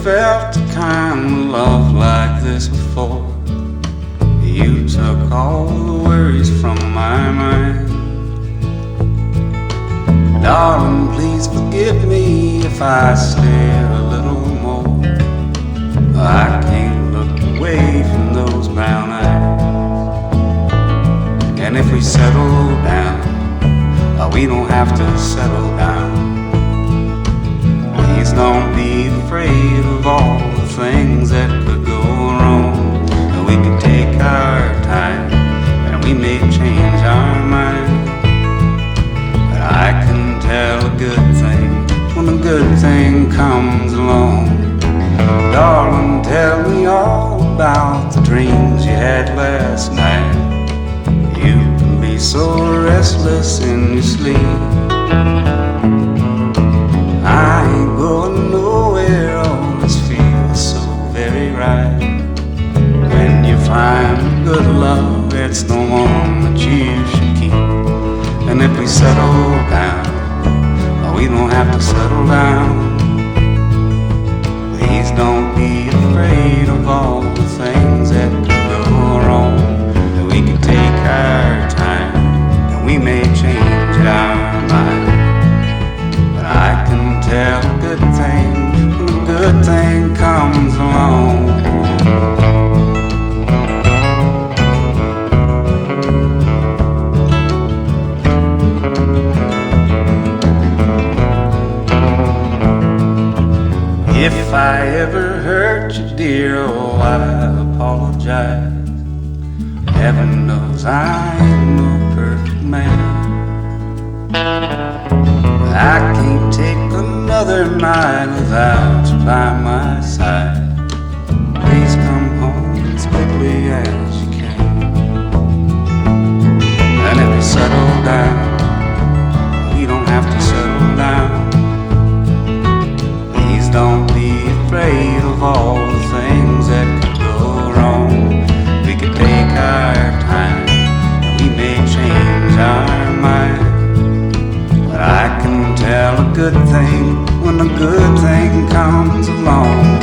felt a kind of love like this before. You took all the worries from my mind. Darling, please forgive me if I stare a little more. I can't look away from those brown eyes. And if we settle down, we don't have to settle down. Please don't be afraid of all the things that could go wrong. We could take our time and we may change our mind. But I can tell a good thing when a good thing comes along. Darling, tell me all about the dreams you had last night. You can be so restless in your sleep. I ain't going nowhere, all this feels so very right. When you find good love, it's the one that you should keep. And if we settle down, we don't have to settle down. Please don't be afraid of all the things that could go wrong. That we can take our time and we may change our mind. But I can tell a good thing when a good thing comes along. If I ever hurt you, dear, oh, I apologize. Heaven knows I ain't no perfect man. I can't take another night without you by my side. Please come home as quickly as you can. And if we settle down, we don't have to settle down. Please don't be afraid of all the things that could go wrong. We could take our time and we may change our mind. But I can tell a good thing when a good thing comes along.